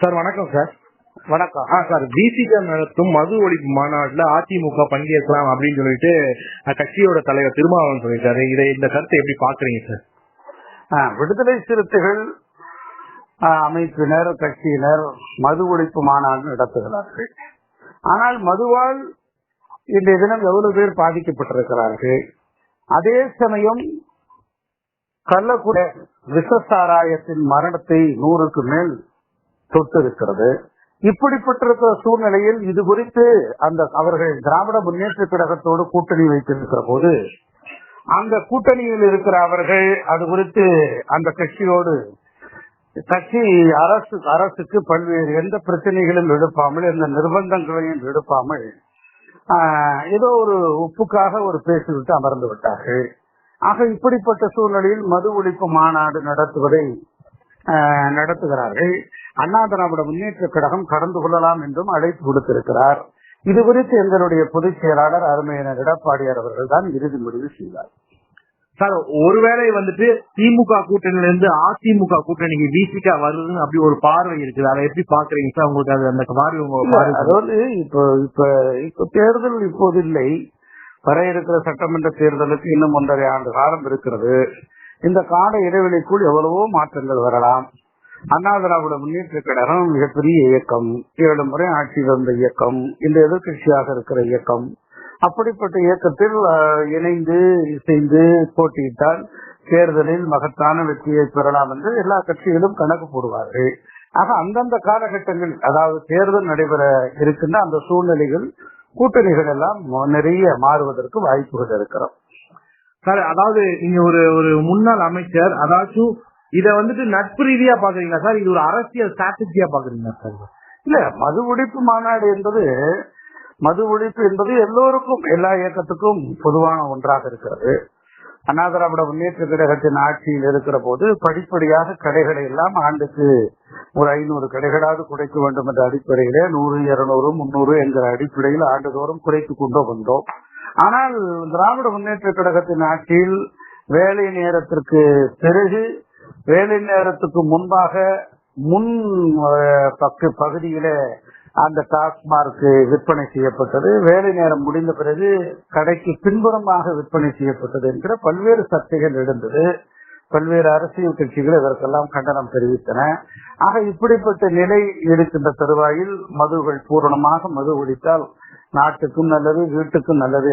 Sir வணக்கம் sir. வணக்கம். Sir, பிசிக நடத்தும் மது ஒழிப்பு மாநாட்டில் அதிமுக பங்கேற்கலாம் அப்படின்னு சொல்லிட்டு கட்சியோட தலைவர் திருமாவளவன் சொல்லிட்டாரு. இந்த கருத்தை எப்படி பாக்குறீங்க சார்? விடுதலை சிறுத்தைகள் அமைப்பினர் கட்சியினர் மது ஒழிப்பு மாநாடு நடத்துகிறார்கள். ஆனால் மதுவால் இன்றைய தினம் எவ்வளவு பேர் பாதிக்கப்பட்டிருக்கிறார்கள். அதே சமயம் கள்ளக்குடி விஷசாராயத்தின் மரணத்தை 100க்கு மேல் தொட்டு இருக்கிறது. இப்படிப்பட்டிருக்கிற சூழ்நிலையில் இது குறித்து அவர்கள் திராவிட முன்னேற்ற கழகத்தோடு கூட்டணி வைத்திருக்கிற போது அந்த கூட்டணியில் இருக்கிற அவர்கள் அது குறித்து அந்த கட்சியோடு அரசுக்கு பல்வேறு எந்த பிரச்சனைகளும் எடுப்பாமல் எந்த நிர்பந்தங்களையும் எடுப்பாமல் ஏதோ ஒரு ஒப்புக்காக ஒரு பேசிவிட்டு அமர்ந்து விட்டார்கள். ஆக இப்படிப்பட்ட சூழ்நிலையில் மது ஒழிப்பு மாநாடு நடத்துகிறார்கள். அண்ணா திராவிட முன்னேற்ற கழகம் கடந்து கொள்ளலாம் என்றும் அழைப்பு கொடுத்திருக்கிறார். இது குறித்து எங்களுடைய பொதுச் செயலாளர் அருமையினர் எடப்பாடியார் அவர்கள் தான் இறுதி முடிவு செய்தார். சார், ஒருவேளை திமுக கூட்டணியிலிருந்து அதிமுக கூட்டணிக்கு பிசிக வருதுன்னு அப்படி ஒரு பார்வை இருக்குது. அதை எப்படி பாக்குறீங்க சார்? உங்களுக்கு அந்த பார்வை அதாவது இப்ப தேர்தல் இப்போது இல்லை. வர இருக்கிற சட்டமன்ற தேர்தலுக்கு இன்னும் 1.5 ஆண்டு காலம் இருக்கிறது. இந்த கால இடைவெளிக்குள் எவ்வளவோ மாற்றங்கள் வரலாம். அண்ணா திராவிட முன்னேற்ற கழகம் மிகப்பெரிய இயக்கம், 7 முறை ஆட்சியில் வந்த இயக்கம், இந்த எதிர்கட்சியாக இருக்கிற இயக்கம். அப்படிப்பட்ட இயக்கத்தில் இணைந்து இசைந்து போட்டியிட்டால் தேர்தலில் மகத்தான வெற்றியை பெறலாம் என்று எல்லா கட்சிகளும் கணக்கு போடுவார்கள். ஆக அந்தந்த காலகட்டங்கள், அதாவது தேர்தல் நடைபெற இருக்கின்ற அந்த சூழ்நிலைகள் கூட்டணிகள் எல்லாம் நிறைய மாறுவதற்கு வாய்ப்புகள் இருக்கிறோம். சார், அதாவது நீங்க ஒரு முன்னாள் அமைச்சர், அதாச்சும் இத நட்பு ரீதியா பாக்குறீங்களா சார்? இது ஒரு அரசியல் ஸ்ட்ராட்டஜியா பாக்குறீங்களா சார்? இல்ல, மது ஒழிப்பு மாநாடு என்பது எல்லோருக்கும், எல்லா இயக்கத்துக்கும் பொதுவான ஒன்றாக இருக்கிறது. அண்ணா திராவிட முன்னேற்ற கழகத்தின் ஆட்சியில் இருக்கிற போது படிப்படியாக கடைகளை எல்லாம் ஆண்டுக்கு ஒரு 500 கடைகளாவது குறைக்க வேண்டும் என்ற அடிப்படையிலே 100, 200, 300 என்கிற அடிப்படையில் ஆண்டுதோறும் குறைத்துக் கொண்டு வந்தோம். ஆனால் திராவிட முன்னேற்ற கழகத்தின் ஆட்சியில் வேலை நேரத்திற்கு பிறகு, வேலை நேரத்துக்கு முன்பாக முன் பகுதியில அந்த டாஸ்மார்க் விற்பனை செய்யப்பட்டது, வேலை நேரம் முடிந்த பிறகு கடைக்கு பின்புறமாக விற்பனை செய்யப்பட்டது என்கிற பல்வேறு சர்ச்சைகள் எழுந்தது. பல்வேறு அரசியல் கட்சிகள் இதற்கெல்லாம் கண்டனம் தெரிவித்தன. ஆக இப்படிப்பட்ட நிலை இருக்கின்ற தருவாயில் மது ஒழித்தால் நாட்டுக்கும் நல்லது, வீட்டுக்கும் நல்லது.